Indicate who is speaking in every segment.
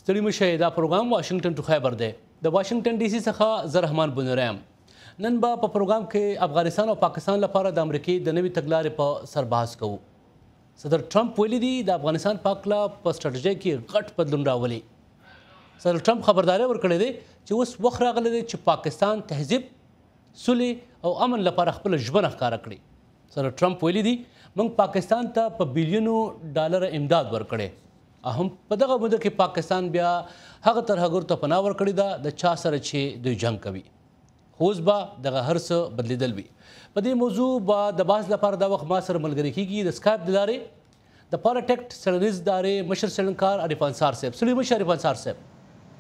Speaker 1: ستړي مشئ دا پروګرام واشنگټن ټو خیبر دی د واشنگټن ډي سي څخه زه رحمان بنورم نن به په پروګرام کې افغانستان او پاکستان لپاره د امریکې د نوي تګلارې په سر بحث کوو صدر ټرمپ ویلي دي د افغانستان پاکله په سټراتیژۍ کې غټ بدلون راولي صدر ټرمپ خبرداری ورکړې دی چې اوس وخت راغلی دی چې پاکستان تهذیب سولې او امن لپاره خپل ژمنه ښکاره کړي صدر ټرمپ ویلي دي موږ پاکستان ته په بیلیونو ډالر امداد ورکړی هم په دغه موده کې پاکستان بیا هغه ترهګرو ته پناه ورکړې ده د چا سره چې دوی جنګ کوي خو اوس به دغه هر څه بدلیدل وي په دې موضوع به د بحث لپاره دا وخت ما سره ملګري کیږي د سکایپ د لارې د پاراټیکټ څیړنیز ادارې مشر څیړنکار عرف انصار صاحب سلیم مشر عرف انصار صاحب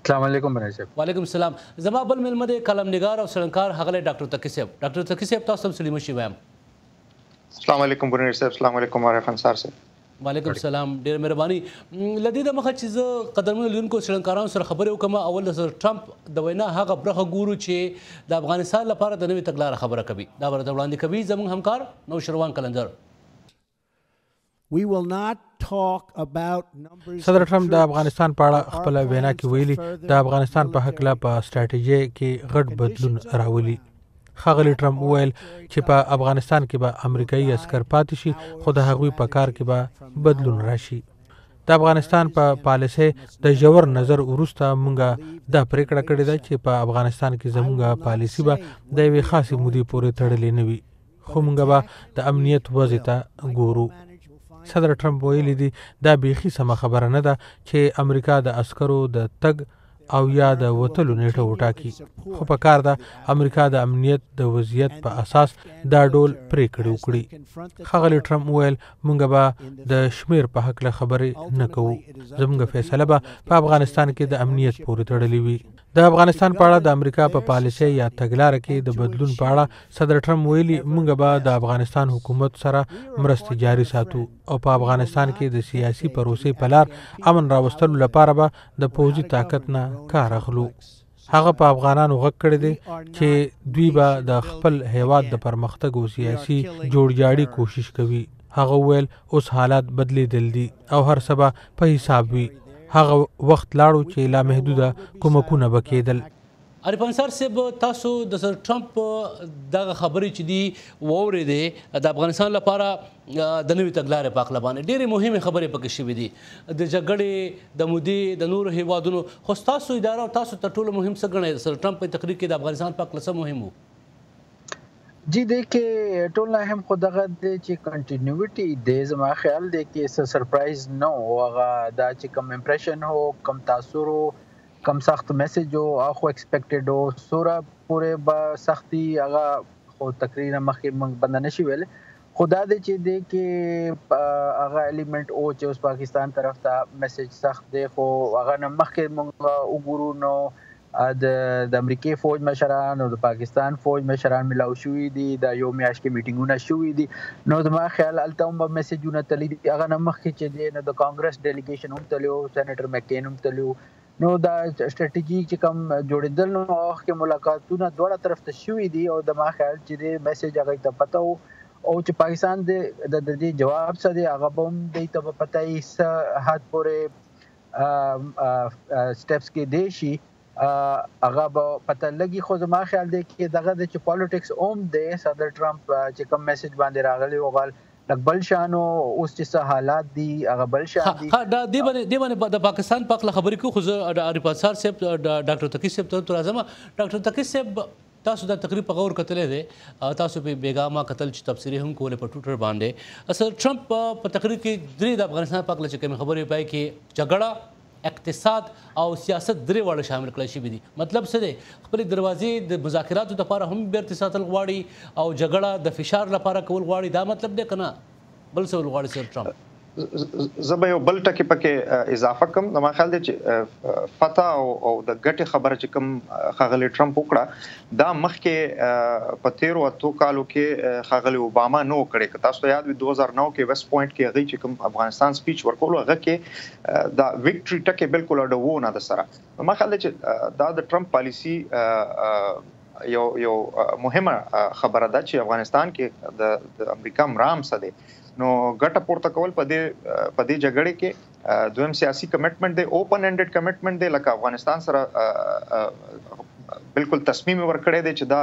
Speaker 2: السلام علیکم بنای صاحب
Speaker 1: وعلیکم السلام زما بل ملمه دی کلم نگار او څیړنکار هغه ډاکټر تقی صاحب ډاکټر تقی صاحب تاسو هم سلیم مشر وایم
Speaker 3: السلام علیکم بنای صاحب السلام علیکم عرف انصار صاحب
Speaker 1: وعلیکم السلام ډېر مهرباني لدې د مخه چې زه قدرمنو لیدونکو څیړنکارانو سره خبرې وکړم اول د سر ټرمپ د وینا هغه برخه ګورو چې د افغانستان لپاره د نوې تګلاره خبره کوي دا ورته وړاندې کوي زموږ همکار نوشروان قلندر
Speaker 4: صدر ټرمپ د افغانستان په اړه خپل وینا کې ویلي د افغانستان په حق لا په سټراتیژي کې غټ بدلون راولي ښاغلي ټرمپ وویل چې په افغانستان کې به امریکایي عسکر پاتې شي خو د هغوی په کار کې به بدلون راشي د افغانستان په پالیسۍ د ژور نظر وروسته موږ دا پریکړه کړې ده چې په افغانستان کې زموږ پالیسي به د یوې خاصې مودې پورې تړلې نه وي خو موږ به د امنیت وضع ته ګورو صدر ټرمپ ویلي دي دا بیخي سمه خبره نه ده چې امریکا د عسکرو د تګ او یا د وتلو نیټه وټاکي خو په کار ده امریکا د امنیت د وضعیت په اساس دا ډول پریکړې وکړي ښاغلي ټرمپ وویل موږ به د شمیر په هکله خبرې نه کوو زموږ فیصله به په افغانستان کې د امنیت پورې تړلې وي د افغانستان په اړه د امریکا په پالیسۍ یا تګلاره کې د بدلون په اړه صدر ټرمپ ویلي موږ به د افغانستان حکومت سره مرستې جاري ساتو او په افغانستان کې د سیاسي پروسې په لار امن راوستلو لپاره به د پوځي طاقت نه کار اخلو هغه په افغانانو غږ کړی دی چې دوی به د خپل هیواد د پرمختګ او سیاسي جوړجاړي کوشش کوي هغه ویل اوس حالات بدلیدل دي او هر څه به په حساب وي هغه وخت لاړو چې لا محدوده کومکونه به کېدل
Speaker 1: عرف انصار صاحب تاسو د سر ټرمپ دغه خبرې چې دي واورېدې د افغانستان لپاره د نوې تګلارې په هکله باندې ډېرې مهمې خبرې پکې شوې دي د جګړې د مودې د نورو هیوادونو خو ستاسو اداره او تاسو تر ټولو مهم څه ګڼئ سر ټرمپ په تقریر کې د افغانستان په هکله څه مهم و
Speaker 2: جی دیکھیں ټول نه هم خو دغه د چې کنټینیوټي د زما خیال دی کې څه سرپرایز نو هغه دا چې کم امپریشن هو کم تاثر هو کم سخت میسج هو اخو ایکسپیکټډ هو سوره پورې به سختي هغه خو تقریرا مخکې موږ بند نشي ویل خدا دې چې دی کې هغه الیمنٹ او چې اوس پاکستان طرف ته میسج سخت دی خو هغه نه مخکې موږ وګورو نو د امریکای فوج مشران او د پاکستان فوج مشران ملاو شوي دي د یو میاشت کې میټینګونه شوي دي نو زما خیال هلته هم به میسیجونه تللي دي هغه نه مخکې چې دی نو د کانګرس ډیلیګیشن هم تللی و سینیټر مکین هم تللی و نو دا سټریټیجي چې کوم جوړېدل نو هغه کې ملاقاتونه دواړه طرف ته شوي دي او زما خیال چې دی میسیج هغوی ته پته و او چې پاکستان د دې جواب څه دی هغه به هم دوی ته به پته وي څه حد پورې سټیپس کې دی شي هغه به پته لګي خو زما خیال دی کې دغه د چې پالیټکس اوم دی صدر ټرمپ چې کوم میسج باندې راغلی و غل لکه بل شانو اوس چې څه حالات دي هغه بل شان دي
Speaker 1: دې باندې د پاکستان په هکله خبرې کوو خو زه عرف انصار صاحب ډاکټر تقی صاحب ته راځم ډاکټر تقی صاحب تاسو دا تقریب په غور کتلی دی تاسو په بیګامه کتل چې تبصرې هم کولې په ټویټر باندې سر ټرمپ په تقریر کې درې د افغانستان په هکله چې کومې خبرې پای کې جګړه اقتصاد او سیاست درې واړه شامل کړل شوي دي مطلب څه دی خپلې دروازې د مذاکراتو دپاره هم بیرته ساتل غواړي او جګړه د فشار لپاره کول غواړي دا مطلب دی که نه بل څه غواړي سر ټرمپ
Speaker 3: زه به یو بل ټکی پکې اضافه کوم زما خیال دی چې فتح او د ګټې خبره چې کوم ښاغلی ټرمپ وکړه دا مخکې په تیرو اتو کالو کې ښاغلی اوباما نه و کړی که تاسو ته یاد وي 2009 کې ویسټ پوینټ کې هغوی چې کوم افغانستان سپیچ ورکولو هغه کې دا وکټري ټکی بالکل اډه و نه درسره ما خیال دی چې دا د ټرمپ پالیسي یو مهمه خبره ده چې افغانستان کې د امریکا مرام څه دی نو ګټه پورته کول په دې جګړې کې دویم سیاسي کمټمنټ دی اوپن انډډ کمټمنټ دی لکه افغانستان سره بالکل تصمیم ورکړی دی چې دا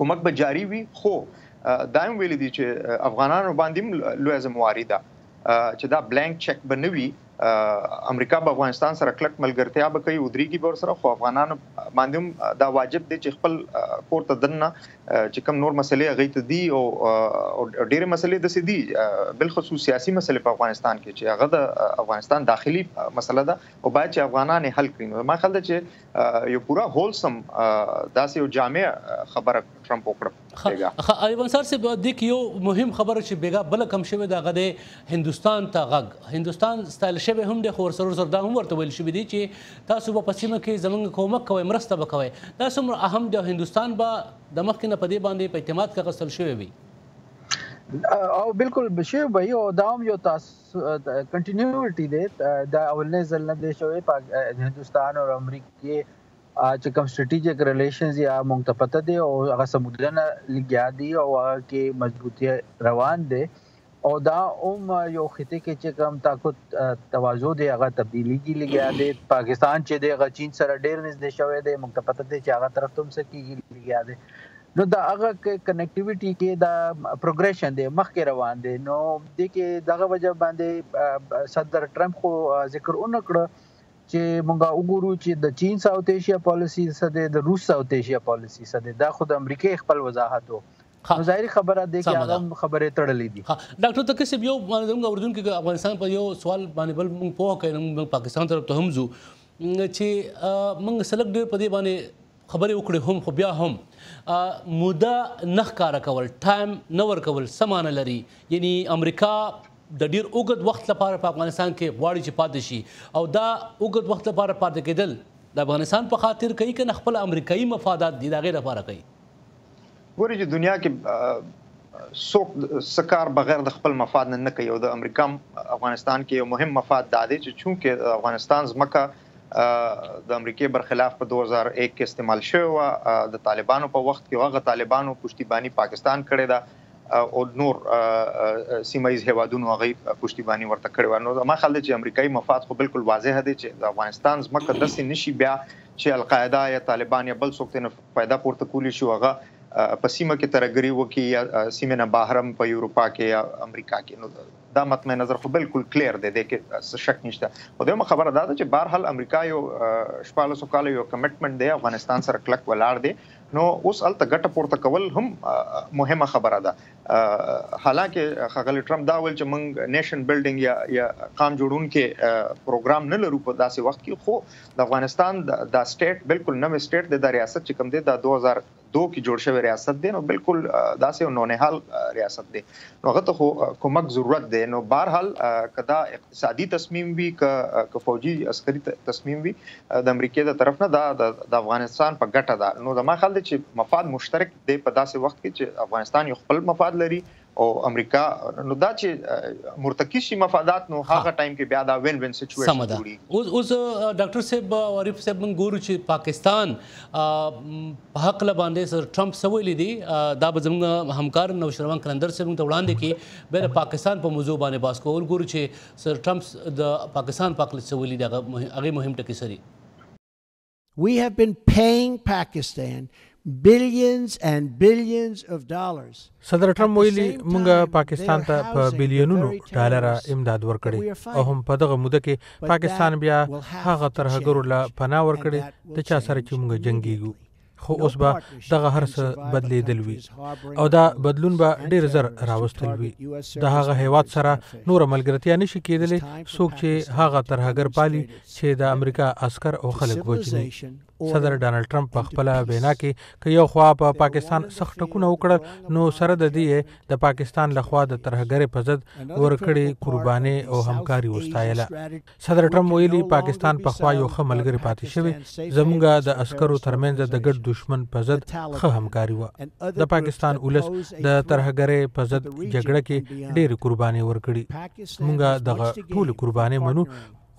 Speaker 3: کومک به جاری وي خو دایم ویل دي چې افغانانو باندې لوی ذمہواری ده چې دا بلانک چک به نه وي امریکا به افغانستان سره کلک ملګرتیا به کوي ودرېږي به ورسره خو افغانانو باندې دا واجب دی چې خپل کور ته دننه چې کوم نور مسلې هغې ته دي او ډېرې مسلې داسې دي بالخصوص سیاسي مسلې په افغانستان کې چې هغه د افغانستان داخلي مسله ده او باید چې افغانان یې حل کړي. ما خیال ده چې یو پوره هولسم داسې یو جامع خبره ټرمپ وکړه.
Speaker 1: ایوان صاحب د کې یو مهم خبره چې بیګا بله کم شوې ده هغه د هندوستان ته غږ هندوستان ستایل شوی هم دی خو ورسره دا هم ورته ویل شوي دي چې تاسو به په سیمه کې زموږ کومک کوئ مرسته به کوئ دا څومره اهم دی هندوستان به د مخکې نه په دې باندې په اعتماد کې غسل شوی وي
Speaker 2: او بالکل بشي وي او دا هم یو کنټینیوټي دی دا اولنې ځل نه دی شوی په هندوستان او امریکا چې کوم سټریټیجیک ریلیشنز یا مونږ ته پته دی او هغه سمودرونه لګیا دي او هغه کې مضبوطی روان دی او دا یو خطه کې چې کوم طاقت تواضع دی هغه تبدیلی کې لګیا دی پاکستان چې دی هغه چین سره ډېر نږدې شوی دی مونږ ته پته دی چې هغه طرف ته کېږي لګیا دی نو دا هغه کنیکټیویټي کې دا پروګریشن دی مخکې روان دی نو د کې دغه وجه باندې صدر ټرمپ خو ذکر ونکړه چې مونږه وګورو چې د چین ساوث ایشیا پالیسی سره د روس ساوث ایشیا پالیسی سره دا خود امریکا خپل وضاحت وو نو ظاهري خبره ده چې هغه خبره تړلې دي.
Speaker 1: ډاکټر تکسب یو موږ اردن کې افغانستان په یو سوال باندې بل موږ پوه کړو موږ پاکستان طرف ته هم ځو چې موږ سلک ډېر په دې باندې خبرې وکړې هم خو بیا هم موده نه ښکاره کول ټایم نه ورکول څه معنی لري یعنی امریکا د ډیر اوږد وخت لپاره په افغانستان کې غواړي چې پاتې شي او دا اوږد وخت لپاره پاتې کېدل د افغانستان په خاطر کوي که نه خپل امریکایي مفادات دي د هغې لپاره کوي؟
Speaker 3: ګورې چې دنیا کې څوک سکار بغیر د خپل مفاد نه کوي او د امریکا افغانستان کې یو مهم مفاد دا دی چې چونکې افغانستان ځمکه د امریکای برخلاف په 2001 کې استعمال شوی وه د طالبانو په وخت کې هغه طالبانو پشتیبانی پاکستان کړې ده او نور سیمایي هیوادونو هغه پشتیبانی ورته کړې وه نو ما خیال دی چې امریکایي مفاد خو بالکل واضح دی چې د افغانستان ځمکه داسې نشي بیا چې القاعده یا طالبان یا بل څوک ته فایده پورته کولی شي هغه په سیمه کې ترګري وکړي یا سیمه نه بهر هم په یوروپا کې یا امریکا کې نو دا مطمئن نظر خو بالکل کلیر دی کې څه شک نشته خو دویمه خبره دا ده چې بهرحال امریکا یو 1400 کال یو کمټمنټ دی افغانستان سره کلک ولاړ دی نو اوس الته ګټه پورته کول هم مهمه خبره ده حالانکه ښاغلی ټرمپ دا ویل چې موږ نیشن بلډینګ یا قام جوړونکي پروګرام نه لرو په داسې وخت کې خو د افغانستان دا سټیټ بالکل نوې سټیټ دی د ریاست چې کوم دی د 2002 کې جوړ شوی ریاست دی نو بالکل داسې یو نونهال ریاست دی نو هغه ته کومک ضرورت دی نو بهرحال کدا اقتصادي تصمیم وي که فوجي عسکري تصمیم وي د امریکا د طرف نه د افغانستان په ګټه ده نو د ما خیال چې مفاد مشترک دی په داسې وخت کې چې افغانستان یو خپل مفاد لري او امریکا نو دا چې مرتکز شي مفادات نو هغه ټایم کې بیا دا وین وین سچويشن جوړي
Speaker 1: اوس ډاکټر صاحب عارف صاحب موږ ګورو چې پاکستان په حق باندې سر ټرمپ سویل دي دا به زموږ همکار نوشروان کلندر صاحب ته وړاندې کې به پاکستان په موضوع باندې بحث کول ګورو چې سر ټرمپ د پاکستان په حق سویل دي هغه مهم ټکی سری
Speaker 5: We have been paying Pakistan billions and billions of dollars.
Speaker 4: صدر ټرمپ ویلي موږ پاکستان ته په بلیونونو ډالر امداد ورکړي او هم په دغه موده کې پاکستان بیا هغه ترهګرو له پناه ورکړي د چا سره چې موږ جنګیږو خو اوس به دغه هر څه بدلیدل وي او دا بدلون به ډیر زر راوستل وي د هغه هیواد سره نور ملګرتیا نشي کېدلی څوک چې هغه ترهګر پالي چې د امریکا عسكر او خلک وژني صدر ډانلډ ټرمپ په خپل وینا کې که یو خوا په پاکستان سخت ټکونه وکړل نو سره د دې د پاکستان لخوا د ترهګرۍ په ضد ورکړې قرباني او همکاري وستایله صدر ټرمپ ویلي پاکستان په خوا یو ښه ملګری پاتې شوی زموږ د عسکرو ترمنځ د ګډ دشمن په ضد ښه همکاري وه د پاکستان ولس د ترهګرۍ په ضد جګړه کې ډېرې قرباني ورکړي موږ دغه ټولې قرباني منو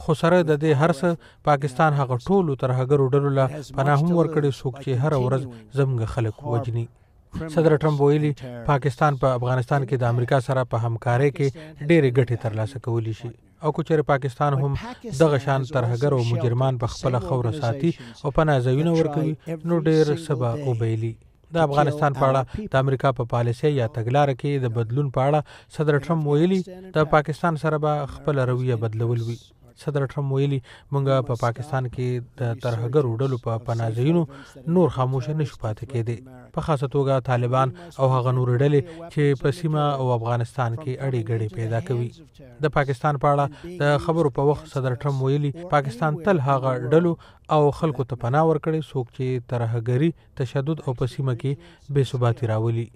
Speaker 4: خو سره د دې هر څه پاکستان هغه ټولو ترهګرو ډلو له پناه هم ورکړي څوک چې هر ورځ زموږ خلک وژني صدر ټرمپ ویلي پاکستان په افغانستان کې د امریکا سره په همکارۍ کې ډېرې ګټې ترلاسه کولی شي او که چېرې پاکستان هم دغه شان ترهګر او مجرمان په خپله خاوره ساتي او پناه ځایونه ورکوي نو ډېر څه به وبیلي. د افغانستان په اړه د امریکا په پالیسۍ یا تګلاره کې د بدلون په اړه صدر ټرمپ ویلي د پاکستان سره به خپله رویه بدلول وي. صدر ټرمپ ویلي موږ په پاکستان کې د ترهګرو ډلو په پناه ځایونو نور خاموشه نشو پاتې کېدی، په خاصه توګه طالبان او هغه نورې ډلې چې په سیمه او افغانستان کې اړې ګډې پیدا کوي. د پاکستان په اړه د خبرو په وخت صدر ټرمپ ویلي پاکستان تل هغه ډلو او خلکو ته پناه ورکړي څوک چې ترهګري، تشدد او په سیمه کې بې ثباتي راولي.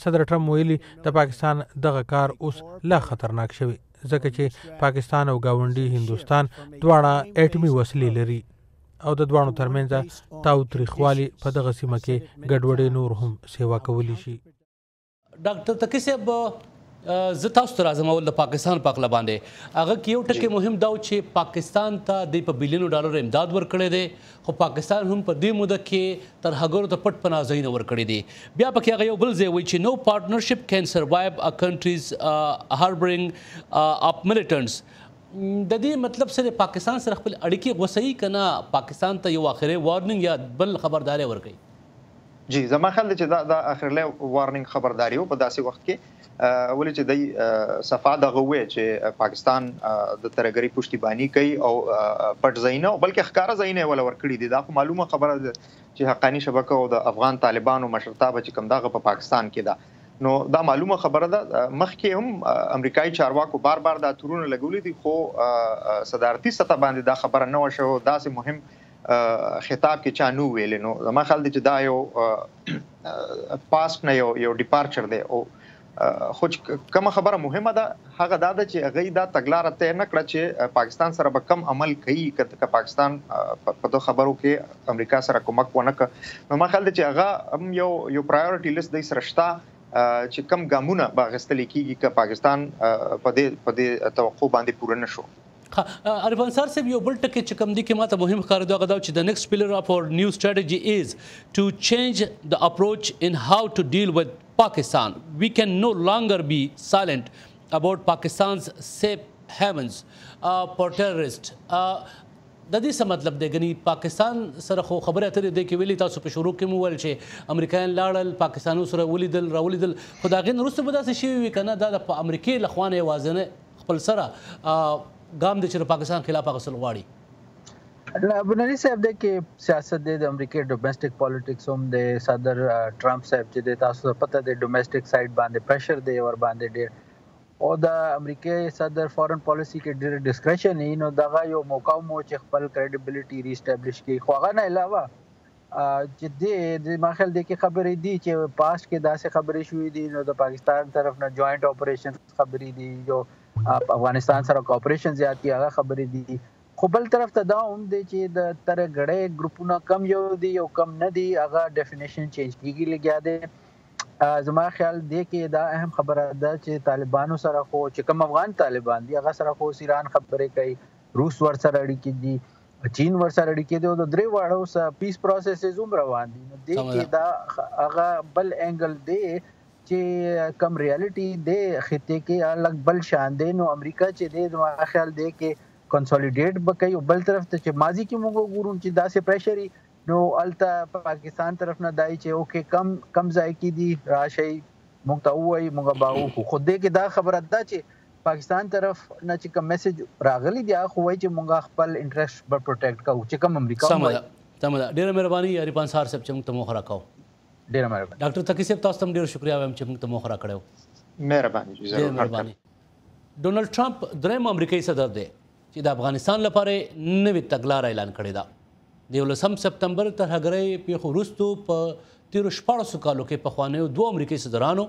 Speaker 4: صدر ټرمپ ویلي د پاکستان دغه کار اوس لا خطرناک شوی ځکه چې پاکستان او گاونډي هندوستان دواړه اټومي وسلې لري او د دواړو ترمنځ تاوتریخوالي په دغه سیمه کې ګډوډي نور هم سیوا کولی شي.
Speaker 1: ډاکټر تقی صاحب زه تاسو ته راځم اول د پاکستان په اړه باندې هغه کې یو ټکی مهم دا چې پاکستان ته د په بلیونو ډالر امداد ورکړی دی خو پاکستان هم په دې موده کې ترهګرو ته پټ پناه ځایونه ورکړي دي. بیا پکې هغه یو بل ځای وایي چې نو پارټنرشپ کین سروایو ا کنټریز هاربرینګ اپ ملیټنټس. د دې مطلب سره پاکستان سره خپل اړیکې غوسه‌ای کنه پاکستان ته یو اخري وارننګ یا بل خبرداري ورکړي.
Speaker 3: جی زما خیال دی چې دا اخرله وارننګ خبرداري و په داسې وخت کې ولې چې د صفا دغه وې چې پاکستان د ترهګرۍ پشتیبانی کوي او پټ ځایونه بلکې ښکاره ځایونه ولا ورکړي دي. دا خو معلومه خبره ده چې حقانی شبکه او د افغان طالبانو مشرتابه چې کوم دغه په پاکستان کې ده نو دا معلومه خبره ده. مخکې هم امریکایي چارواکو بار بار دا تورونه لګولي دي خو صدارتي سطح باندې دا خبره نه وشو داسې مهم خطاب کې چا نو ویل. نو زما خیال دی چې دا یو پاست نه یو ډیپارچر دی او خو کومه خبره مهمه ده هغه دا ده چې هغه دا تګلاره ته نه کړه چې پاکستان سره به کم عمل کوي که پاکستان په دغه خبرو کې امریکا سره کومک ونه کړ. نو ما خیال دی چې هغه هم یو پرایورټي لیست دی سره شته چې کم ګامونه به اخیستل کېږي که پاکستان په دې توقع باندې پوره نه شو.
Speaker 1: عرفان صاحب صاحب یو بل ټکی چې کوم دی کې ماته مهم ښکارېدو هغه دا چې د نیکسټ پلر اف اور نیو strategy is to change the approach in how to deal with Pakistan. We can no longer be silent about Pakistan's safe havens for terrorists. د دې څه مطلب دی ګنې پاکستان سره خو خبرې اترې دی کې ویلي تاسو په شروع کې مو ویل چې امریکایان لاړل پاکستانو سره ولیدل راولیدل خو د هغې نه وروسته به داسې شوي وي که نه دا د امریکې له خوا نه یوازینی خپل سره ګام دی چې د پاکستان خلاف اخیستل غواړي.
Speaker 2: بنانی صاحب دی کې سیاست دی د امریکې ډومېسټک پالیټکس هم دی. صدر ټرمپ صاحب چې دی تاسو ته پته دی ډومېسټک سایډ باندې پریشر دی ور باندې ډېر او د امریکې صدر فارن پالیسی کې ډېر ډسکریشن یې نو دغه یو موقع مو چې خپل کریډیبلیټي ریسټابلیش کړي خو هغه نه علاوه چې د ما خیال دی کې خبرې دي چې پاست کې داسې خبرې شوې دي نو د پاکستان طرف نه جوائنٹ اپریشن خبرې دي جو افغانستان سره کوپریشن زیات کی هغه خبرې دي. خو بل طرف ته دا هم دی چې د ترهګرۍ ګروپونه کم یو دي او کم نه دي هغه ډیفینیشن چینج کیږي لګیا دی. زما خیال دی کې دا اهم خبره ده چې طالبانو سره خو چې کوم افغان طالبان دي هغه سره خو ایران خبرې کوي، روس ور سره اړیکې دي، چین ور سره اړیکې دي او د درې واړو سره پیس پروسس هم روان دي. نو دی کې دا هغه بل انګل دی چې کم ریالټي دی خطې کې الګ بل شان دی. نو امریکا چې دی زما خیال دی کې کنسولیډیټ بکوي او بل طرف ته چې ماضي کې موږ ګورو چې داسې پریشري نو الته پاکستان طرف نه دای چې اوکې کم ځای کې دي راشي موږ ته وایي موږ باو خو دې کې دا خبره ده چې پاکستان طرف نه چې کوم میسج راغلی دی خو وایي چې موږ خپل انټرست به پروټیکټ کوو چې کوم امریکا
Speaker 1: سمه ده. ډیره مهرباني عرفان صاحب چې موږ ته موخه راکاو.
Speaker 2: ډیره مهرباني
Speaker 1: ډاکټر تقی صاحب تاسو ته ډیر شکریا وایم چې موږ ته موخه راکړو.
Speaker 3: مهرباني ضرور
Speaker 1: مهرباني. ډونالډ ټرمپ دریم امریکایي صدر دی چې د افغانستان لپاره نوې تګلاره اعلان کړې ده. د 19 سپتمبر ترهګرۍ پیښو وروستو په تیرو 14 کالو کې پخوانیو دوه امریکایي صدرانو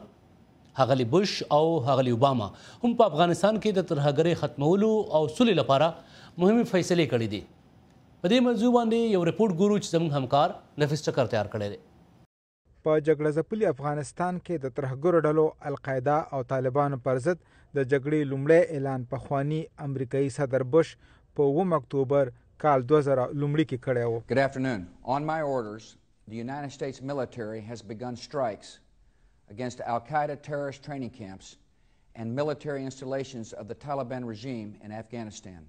Speaker 1: هغلی بوش او هغلی اوباما هم په افغانستان کې د ترهګرۍ ختمولو او سولې لپاره مهمې فیصلې کړې دي. په دې موضوع باندې یو رپورټ ګورو چې زموږ همکار نفیس ټکر تیار کړی دی.
Speaker 6: په جګړه ځپلي افغانستان کې د ترهګرو ډلو القاعده او طالبانو پر ضد د جګړې لومړی اعلان پخواني امریکایي صدر بوش په 9 اکتوبر کال 2000 لومړي کې کړی و.
Speaker 7: Good afternoon. On my orders, the United States military has begun strikes against al-Qaeda terrorist training camps and military installations of the Taliban regime in Afghanistan.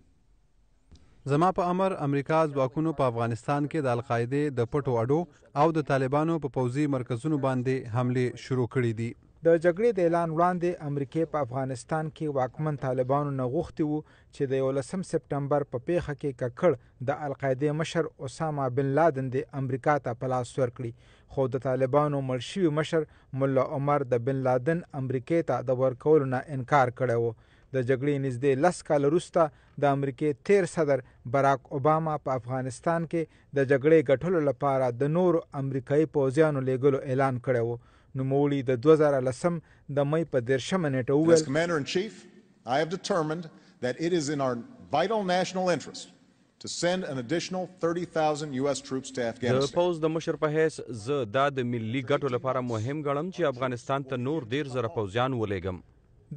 Speaker 8: زما په امر امریکا ځواکونو په افغانستان کې د القاعدې د پټو اډو او د طالبانو په پوځي مرکزونو باندې حملې شروع کړي دي.
Speaker 6: د جګړې د اعلان وړاندې امریکې په افغانستان کې واکمن طالبانو نه غوښتي وو چې د 11 سپټمبر په پیښه کې ککړ د القاعدې مشر اسامه بن لادن د امریکا ته په لاس ورکړي، خو د طالبانو مړ شوي مشر ملا عمر د بن لادن امریکې ته د ورکولو نه انکار کړی و. د جګړې نږدې 10 کاله وروسته د امریکې تیر صدر براک اوباما په افغانستان کې د جګړې ګټلو لپاره د نورو امریکایي پوځیانو لیږلو اعلان کړی و. نوموړي د 2010 د مې په 13 نیټه وویل
Speaker 9: As Commander in Chief, I have determined that it is in our vital national interest to send an additional 30,000 US troops to Afghanistan.
Speaker 10: د پوځ د مشر په حیث زه دا د ملي ګټو لپاره مهم ګڼم چې افغانستان ته نور 10,000 پوځیان ولېږم.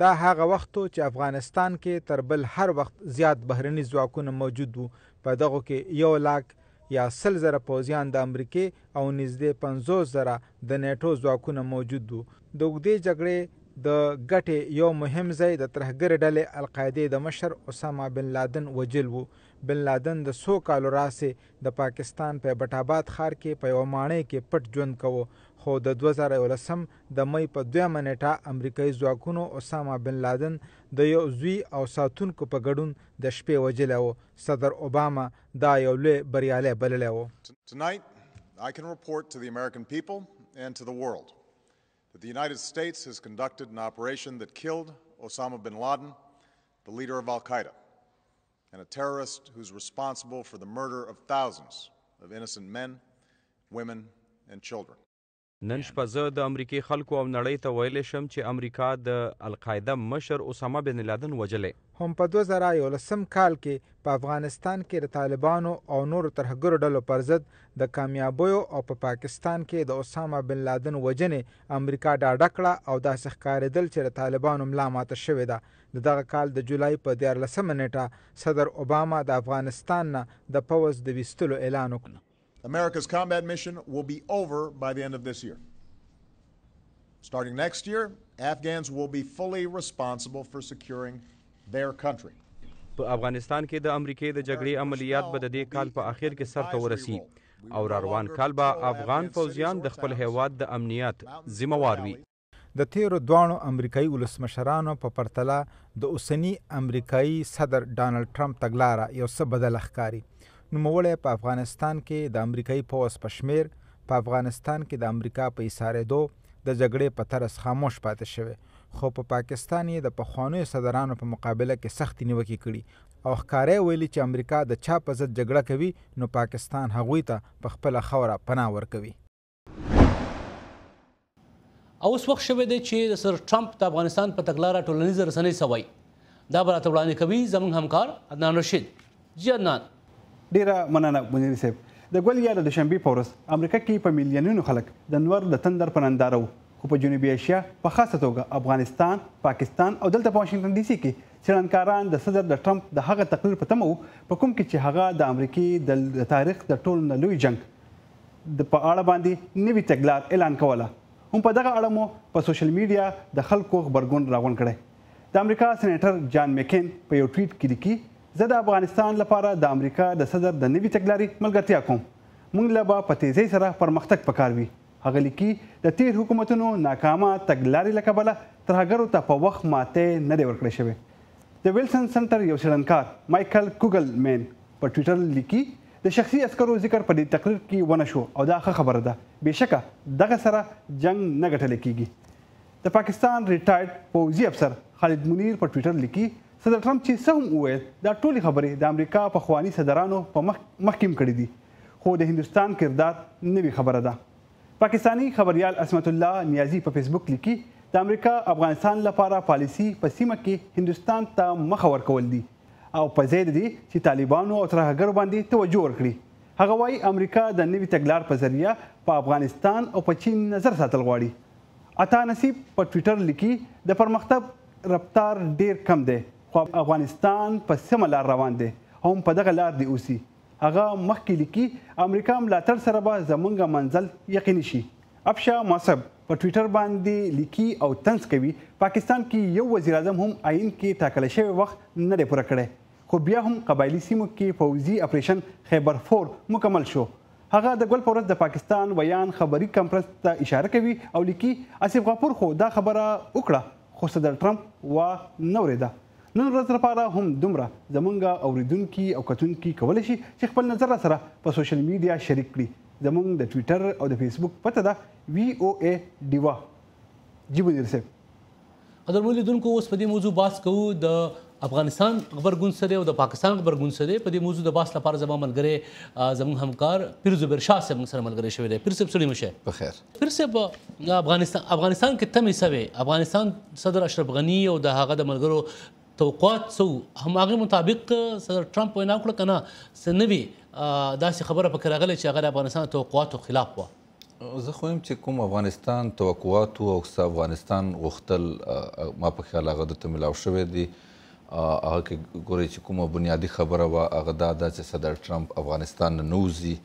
Speaker 6: دا هغه وخت چې افغانستان کې تر بل هر وخت زیات بهرني ځواکونه موجود وو. په دغو کې 1 لاک یا 100,000 پوځیان د امریکې او نږدې 50,000 د نیټو ځواکونه موجود وو. د اوږدې جګړې د ګټې یو مهم ځای د ترهګرې ډلې القاعدې د مشر اسامه بن لادن وجل وو. بن لادن د 100 کالو راسې د پاکستان په بټاباد ښار کې په یوه ماڼۍ کې پټ ژوند کوو، خو د 2011 د مې په 2 نیټه امریکایي ځواکونو اسامه بن لادن د یو زوی او ساتونکو په ګډون د شپې وجلی و. صدر اوباما دا یو لوی بریالی بللی و.
Speaker 9: Tonight, I can report to the American people and to the world that the United States has conducted an operation that killed Osama bin Laden, the leader of Al-Qaeda, and a terrorist who's responsible for the murder of thousands of innocent men, women, and children.
Speaker 10: نن شپه زه د امریکې خلکو او نړۍ ته ویلی شم چې امریکا د القاعده مشر اسامه بن لادن وجلی.
Speaker 6: هم په 2011 کال کې په افغانستان کې د طالبانو او نورو ترهګرو ډلو پر ضد د کامیابیو او په پاکستان کې د اسامه بن لادن وجنې امریکا ډاډه کړه او داسې ښکارېدل چې د طالبانو ملا ماته شوې ده. د دغه کال د جولای په 14 نیټه صدر اوباما د افغانستان نه د پوځ د ویستلو اعلان وکړ.
Speaker 9: America's combat mission will be over by the end of this year. Starting next year, Afghans will be fully responsible for securing their country.
Speaker 10: په افغانستان کې د امریکې د جګړې عملیات به د دې کال په اخر کې سرته ورسي او روان کال به افغان فوجیان د خپل هیواد د امنیت ذمہوار وي.
Speaker 6: د تیرو دوانو امریکایي ولسمشرانو په پرتله د اوسني امریکایي صدر ډانلډ ټرمپ تګلاره یو څه بدله ښکاري. نوموړی په افغانستان کې د امریکایي پوځ په شمیر په افغانستان کې د امریکا په ایسارېدو د جګړې په طرز خاموش پاتې شوی، خو په پاکستان یې د پخوانیو صدرانو په مقابله کې سختې نیوکې کړي او ښکاری ویلي چې امریکا د چا په ضد جګړه کوي نو پاکستان هغوی ته په خپله خاوره پناه ورکوي.
Speaker 1: اوس وخت شوی دی چې د سر ټرمپ د افغانستان په تګلاره ټولنیزه رسنۍ سوی. دا به راته وړاندې کوي زموږ همکار عدنان رشید. جی عدنان.
Speaker 11: ډیره مننه منیر صاحب. د ګل یا د دوشنبې په ورځ امریکا کې په میلیونونو خلک د نور د تندر په ننداره وو، خو په جنوبي ایشیا په خاصه توګه افغانستان، پاکستان او دلته په واشنګټن ډي سي کې څېړنکاران د صدر د ټرمپ د هغه تقریر په تمه وو په کوم کې چې هغه د امریکې د تاریخ د ټولو نه لوی جنګ په اړه باندې نوي تګلار اعلان کوله. هم په دغه اړه مو په سوشل میډیا د خلکو غبرګون راغونډ کړی. د امریکا سېنیټر جان مکین په یو ټویټ کې لیکي زه د افغانستان لپاره د امریکا د صدر د نوي تګلارې ملګرتیا کوم. موږ له به په تیزۍ سره پرمختګ پکار وي. هغه لیکي د تیر حکومتونو ناکامه تګلارې له کبله ترهګرو ته په وخت ماتې نه دی ورکړی شوی. د ویلسن سنټر یو څېړنکار مایکل کوګلمین په ټویټر لیکي د شخصي عسکرو ذکر په دې تقریر کې ونه شو او دا ښه خبره ده. بېشکه دغه سره جنګ نه ګټلی کیږي. د پاکستان ریټایرډ پوځي افسر خالد منیر په ټویټر لیکي صدر ټرمپ چې څه هم وویل دا ټولې خبرې د امریکا پخواني صدرانو په مخکې کړي دي، خو د هندوستان کردار نوې خبره ده. پاکستانی خبریال اسمت الله نیازی په فیسبوک لیکي د امریکا افغانستان لپاره پالیسي په سیمه کې هندوستان ته مخه ورکول دي او په ځای د دې چې طالبانو او ترهګرو باندې توجه ورکړي. هغه وایي امریکا د نوي تګلار په ذریعه په افغانستان او په چین نظر ساتل غواړي. عطا نصیب په ټویټر لیکي د پرمختګ رفتار ډیر کم دی، خو افغانستان په سمه لار روان دی او هم په دغه لار دی اوسي. هغه مخکې لیکي امریکا ملاتړ سره به زموږ منزل یقیني شي. افشا مصب په ټویټر باندې لیکي او طنز کوي پاکستان کې یو وزیر اعظم هم آئین کې ټاکل شوی وخت نه دی پوره کړی خو بیا هم قبایلي سیمو کې پوځي اپریشن خیبر فور مکمل شو. هغه د ګل په ورځ د پاکستان ویان خبري کنفرنس ته اشاره کوي او لیکي آصف غفور خو دا خبره وکړه خو صدر ټرمپ وا نه اورېده. نن ورځ لپاره هم دومره زمونږ اوریدونکي او کتونکي کولی شي چې خپل نظر سره په سوشل میډیا شریک کړي. زمونږ د ټویټر او د فیسبوک پته ده VOA ډیوا. جی منیر صاحب
Speaker 1: قدرمن لیدونکو اوس په دې موضوع بحث کوو د افغانستان غبرګون څه دی او د پاکستان غبرګون څه دی. په دې موضوع د بحث لپاره زما ملګری زموږ همکار پیر زبیر شاه صاحب موږ سره ملګری شوی دی. پیر صاحب سړي مشه
Speaker 12: بخیر.
Speaker 1: پیر صاحب افغانستان کې تمې سوي افغانستان صدر اشرف غني او د هغه د ملګرو توقعات سو هماغه مطابق صدر ټرمپ وینا وکړه کنه څه نه وي داسې خبره پکې راغلی چې هغه د افغانستان توقعاتو خلاف وه.
Speaker 12: زه خو یم چې کوم افغانستان توقعاتو او افغانستان غوښتل ما په خیال هغه دته ملاو شوی دی. هغه کې ګورئ چې کومه بنیادي خبره وه هغه دا ده چې صدر ټرمپ افغانستان نه نوځي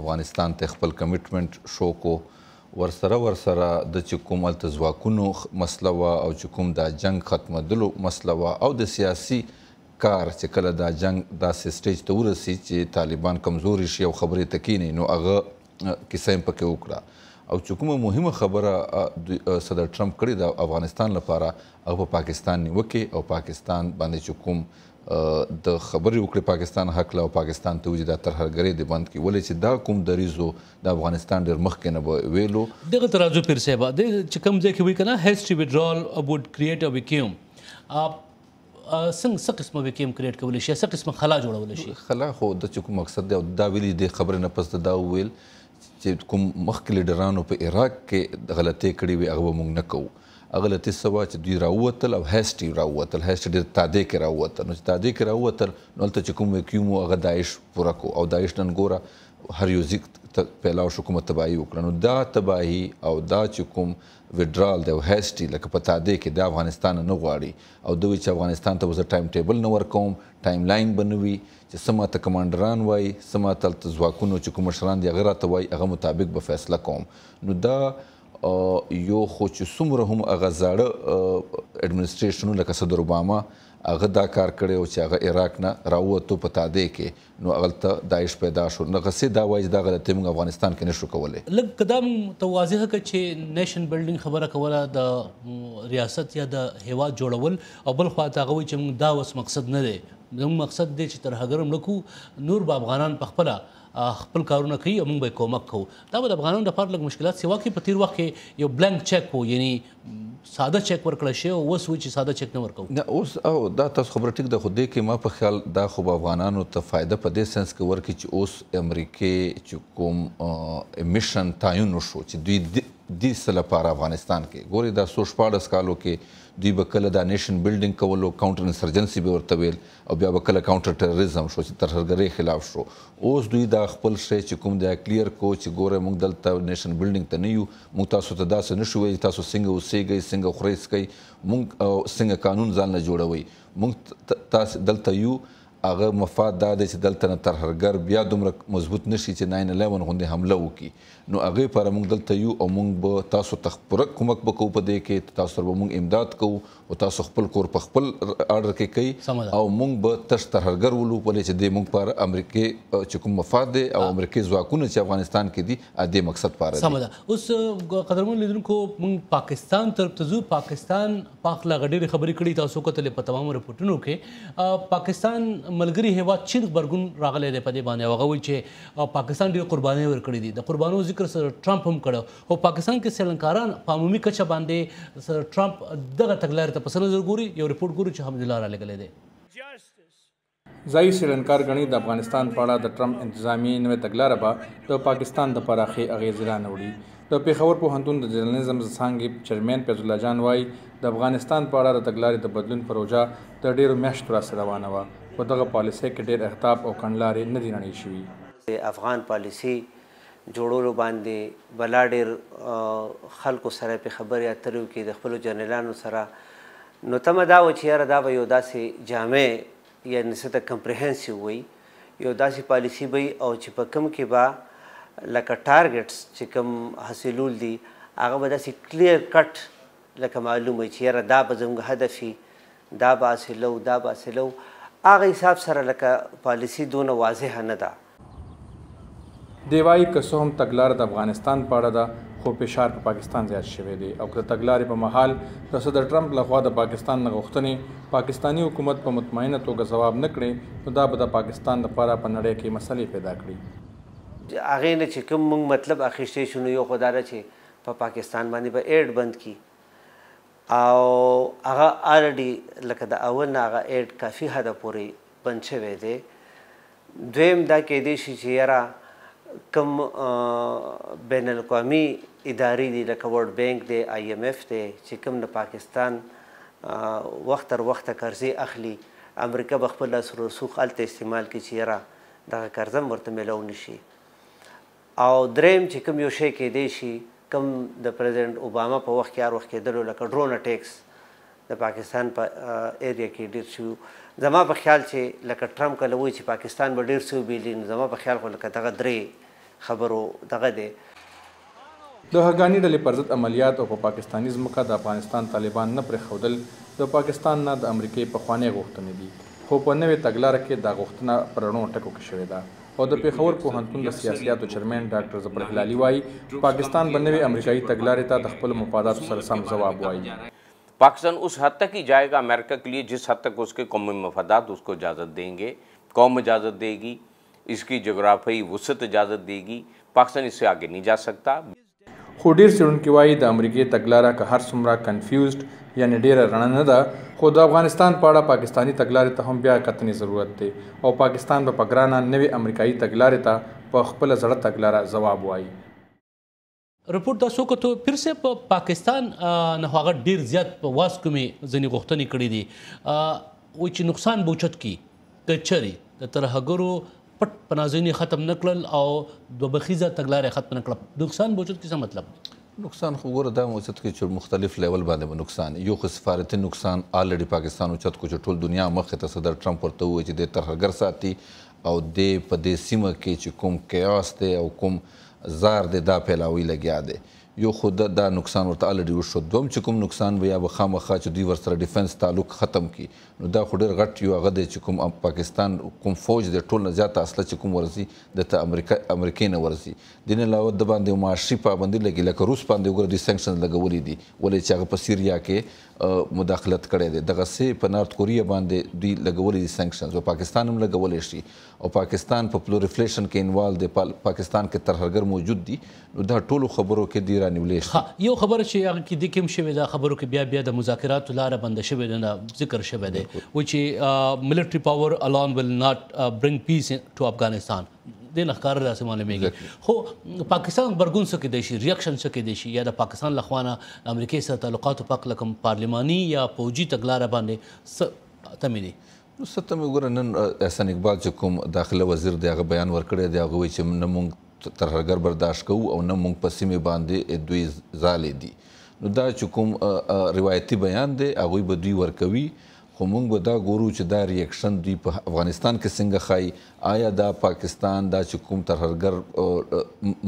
Speaker 12: افغانستان ته خپل کمیټمنټ شو کو ورسره د چې کوم هلته ځواکونو مسله وه او چې کوم دا جنګ ختمېدلو مسله وه او د سیاسي کار چې کله دا جنګ داسې سټیج ته ورسي چې طالبان کمزوري شي او خبرې ته کینی نو هغه کیسه یې پکې وکړه او چې کومه مهمه خبره صدر ټرمپ کړې ده افغانستان لپاره هغه په پاکستان نیوکې او پاکستان باندې چې کوم د خبرې وکړې پاکستان حق له او پاکستان ته وځي دا ترهګرۍ دې بند کړي ولې چې دا کوم دریزو د افغانستان ډېر مخکې نه به ویلو.
Speaker 1: دغه ترازو پیر صاحب چې کوم ځای کې وایي که نه هیسټري وډرال وډ کریټ ا ویکیوم څنګه څه قسمه ویکیوم کریټ کولی شي څه قسمه خلا جوړولی شي.
Speaker 12: خلا خو د چې کوم مقصد دی او دا ویلي دې خبرې نه پس دا وویل چې کوم مخکې لیډرانو په عراق کې غلطۍ کړې وي هغه به موږ نه کوو. هغه غلطي څه وه چې دوی راووتل او هیسټي راووتل هیسټي ډېر تادې کې راووتل نو چې تادې کې راووتل نو هلته چې کوم ویکیوم و هغه داعش پوره کړو او داعش نن ګوره هر یو ځیګ پیلاو شو کومه تباهي وکړه نو دا تباهي او دا چې کوم وډرال دی او هیسټي لکه په تادې کې د افغانستان نه غواړي او دوی چې افغانستان ته به زه ټایم ټیبل نه ورکوم ټایم لاین به نه وي چې څه ماته کمانډران وایي څه ماته هلته ځواکونو چې کوم مشران دي هغه راته وایي هغه مطابق به فیصله کوم. نو دا یو خو چې څومره هم هغه زاړه اډمنسټریشنونه لکه صدر اوباما هغه دا کار کړی او چې هغه عراق نه راووتو په تادې کې نو هغلته داعش پیدا شو نو غسې دا وایي چې دا غلطۍ موږ افغانستان کې نشو کولی.
Speaker 1: لږ که دا ته واضحه کړه چې نیشن بلډینګ خبره کوله د ریاست یا د هیواد جوړول او بل خوا ته هغه وایي چې موږ دا اوس مقصد نه دی زموږ مقصد دی چې ترهګر هم نه کړو نور به افغانان پخپله خپل کارونه کوي او موږ به یې کومک کوو. دا به د افغانانو لپاره لږ مشکلات سوا کې په تیر وخت کې یو بلانک چیک و یعنی ساده چیک ورکړی شي او اوس وایي چې ساده چیک نه ورکوو.
Speaker 12: نه اوس او دا تاسو خبره ټیک ده خو دې کې ما په خیال دا خو به افغانانو ته فایده په دې سنس کې ورکړي چې اوس امریکې چې کوم امیشن تعین وشو چې دوی دې څه لپاره افغانستان کې ګورئ دا 14 کالو کې دوی به کله دا نیشن بلډینګ کولو کاونټر انسرجنسي به ورته ویل او بیا به کله کاونټر ټیرریزم شو چې ترهګرۍ خلاف شو. اوس دوی دا خپل شی چې کوم دی کلیر کو چې ګوره موږ دلته نیشن بلډینګ ته نه یو موږ تاسو ته داسې نشو ویلی تاسو څنګه اوسیږئ څنګه خورئ څکئ موږ څنګه قانون ځان نه جوړوئ موږ تاسو دلته یو هغه مفاد دا دی چې دلته نه ترهګر بیا دومره مضبوط نشي چې 9/11 غوندې حمله وکړي نو هغې لپاره موږ دلته یو او موږ به تاسو ته پوره کومک به کوو په دې کې تاسو سره به موږ امداد کوو او تاسو خپل کور په خپل اډر کې کوي او موږ به تش ترهګر ولو ولې چې دې موږ لپاره امریکې چې کوم مفاد دی او امریکې ځواکونه چې افغانستان کې دي دې مقصد لپاره
Speaker 1: سمه ده. اوس قدرمن لیدونکو موږ پاکستان طرف ته ځو پاکستان پاک لا غډېرې خبرې کړي تاسو کتلې په تمامو رپورټونو کې پاکستان ملګري هیواد چین غبرګون راغلی دی په دې باندې هغه وایي چې پاکستان ډېر قربانۍ ورکړي دي د قربانو ذکر سره ټرمپ هم کړی او پاکستان کې سریلانکاران په عمومي کچه باندې سره ټرمپ دغه تګلارې ته په سر نظر ګوري یو رپورټ ګورو چې حمدالله رالیږلی دی.
Speaker 13: ځایي څېړنکار ګڼي د افغانستان په اړه د ټرمپ انتظامي نوې تګلاره به د پاکستان د پراخې اغېزې رانوړي. د پېښور پوهنتون د جرنالیزم څانګې چیرمین فیض الله جان وایي د افغانستان په اړه د تګلارې د بدلون پروژه د ډېرو میاشتو راڅخه روانه وه خو دغه پالیسۍ کې ډېر اهداف او کړنلارې نه دي رڼې شوي.
Speaker 14: د افغان پالیسي جوړولو باندې بلا ډېر خلکو سره پې خبرې اترې وکړي د خپلو جرنیلانو سره نو تمه دا وه چې یاره دا به یو داسې جامع یعنې څه ته کمپریهنسیو وایي یو داسې پالیسي به او چې په کوم کې به لکه ټارګټس چې کوم حاصلول دي هغه به داسې کلیر کټ لکه معلوم وي چې یاره دا به زموږ هدف وي دا به حاصلو دا به حاصلو هغه حساب سره لکه پالیسي دونه واضحه نه ده.
Speaker 13: دی وایي که څه هم تګلاره د افغانستان په اړه ده خو فشار په پاکستان زیات شوی دی او که د تګلارې په مهال د صدر ټرمپ لخوا د پاکستان نه غوښتنې پاکستاني حکومت په مطمئنه توګه ځواب نه کړي نو دا به د پاکستان لپاره په نړۍ کې مسلې پیدا کړي.
Speaker 14: هغې نه چې کوم موږ مطلب اخیستی شو نو یو خو دا ده چې په پاکستان باندې به ایډ بند کړي او هغه الریډي لکه د اول نه هغه ایډ کافي حده پورې بند شوی دی. دویم دا کیدی شي چې یاره کوم بین الاقوامي ادارې دي لکه ورلډ بینک دی IMF دی چې کوم د پاکستان وخت تر وخته قرضې اخلي امریکا به خپل لاس رسوخ هلته استعمال کړي چې یاره دغه قرضه هم ورته میلاو نه شي. او دریم چې کوم یو شی کیدی شي کوم د پریزیډنټ اوباما په وخت کې هر وخت کېدلو لکه ډرون اټیکس د پاکستان په ایریا کې ډېر شوي. زما په خیال چې لکه ټرمپ کله وایي چې پاکستان به ډېر څه وبیلي نو زما په خیال خو لکه دغه درې خبرو دغه دی.
Speaker 13: د هغاني ډلې پر ضد عملیات او په پاکستاني ځمکه د افغانستان طالبان نه پرېښودل د پاکستان نه د امریکې پخوانۍ غوښتنې دي خو په نوې تګلاره کې دا غوښتنه په رڼو ټکو کې شوې ده. او د پېښور پوهنتون د سیاسیاتو چیرمین ډاکټر ظفر هلالي وایي پاکستان به نوې امریکایي تګلارې ته د خپلو مفاداتو سره سم ځواب وایي.
Speaker 15: पाकिस्तान उस हद तक ही जाएगा अमेरिका के लिए जिस हद तक उसके कौमी मफादात उसको इजाज़त देंगे, कौम इजाज़त देगी, इसकी जोग्राफी वसत इजाज़त देगी. पाकिस्तान इससे आगे नहीं जा सकता.
Speaker 13: خو ډېر څېړونکي وایي د امریکې تګلاره که هر څومره کنفیوزډ یعنې ډېره رڼه نه ده خو د افغانستان په اړه پاکستاني تګلارې ته هم بیا کتنې ضرورت دی او پاکستان به په ګرانه نوې امریکایي تګلارې ته په خپله زړه تګلاره ځواب وایي.
Speaker 1: رپورټ تاسو کو ته پھر سے پاکستان نه هغه ډیر زیات په واس کومې ځنې غوښتنې کړې دي و چې نقصان به اوچت کی کچري د ترهګرو پټ پنازنی ختم نکړل او د بخیزه تګلارې ختم نکړل نقصان به اوچت کی څه مطلب
Speaker 12: نقصان خو ګوره دا موجود کې چې مختلف لیول باندې به نقصان یو خو سفارتي نقصان الریډي پاکستان اوچت کو چې ټول دنیا مخې ته صدر ټرمپ ورته ووایي چې د ترهګر ساتي او د په دې سیمه کې چې کوم کیاس دی او کوم زار دی دا پیلاوي لګیا دی یو خو دا نقصان ورته الریډي وشو. دوم چې کوم نقصان به یا به خامخا چې دوی ورسره ډیفنس تعلق ختم کړي نو دا خو ډېر غټ یو هغه دی چې کوم پاکستان کوم فوج دی ټول نه زیاته اصله چې کوم ورځي دته امریکې نه ورځي. دې نه علاوه د باندې معاشي پابندي لګي لکه روس باندې وګوره دوی سینکشنز لګولي دي ولې چې هغه په سیریا کې مداخلت کړی دی دغسې په نارت کوریا باندې دوی لګولي دي سینکشنز او پاکستان هم لګولی شي او پاکستان په پلوریفلیشن کې انوالو دی پاکستان کې ترهګر موجود دي نو دا ټولو خبرو کې دی رانیولې شي.
Speaker 1: یو خبره چې هغه کې د کوم شوی دا خبرو کې بیا د مذاکراتو لاره بنده شوی ده ذکر شوی دی و چې military power alone will not bring peace to Afghanistan. د لخر داسې معلومیږي خو پاکستان برګون څه کېدی شي ریاکشن څه کېدی شي یا د پاکستان لخوانه امریکې سره تعلقاتو په هکله کوم پارلماني یا فوجي تګلاره باندې څه تمې دي؟
Speaker 12: نو څه تمې وګوره نن احسان اقبال چې کوم داخله وزیر دی هغه بیان ورکړی دی هغه وایي چې نه موږ ترهګر برداشت کوو او نه موږ په سیمې باندې دوی ځالې دي. نو دا چې کوم روایتي بیان دی هغوی به دوی ورکوي خو موږ به دا ګورو چې دا ریاکشن دوی په افغانستان کې څنګه ښایي آیا دا پاکستان دا چې کوم ترهګر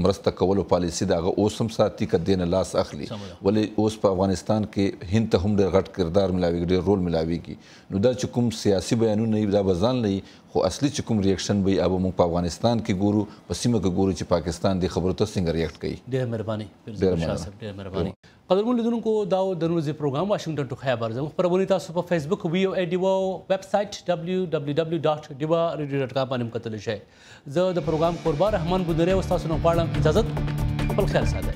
Speaker 12: مرسته کولو پالیسي د هغه اوس هم ساتي که دې نه لاس اخلي ولې اوس په افغانستان کې هند ته هم ډېر غټ کردار ملاویږي ډېر رول ملاویږي نو دا چې کوم سیاسي بیانونه دا به ځان لري خو اصلي چې کوم ریاکشن به یې موږ په افغانستان کې ګورو په سیمه کې ګورو چې پاکستان دې خبرو ته څنګه ریاکټ کوي.
Speaker 1: ډېر مهرباني ډېر مهرباني. قدرمن لیدونکو دا د ورځې پروګرام واشنګټن ټو خبر زموږ خپرونې تاسو په فیسبوک ویو ایډیو ویب سایټ www.diva.radio.com باندې هم کتلی شئ. زه د پروګرام قربان رحمان بودری او ستاسو نه غواړم اجازت خپل خیال ساتئ.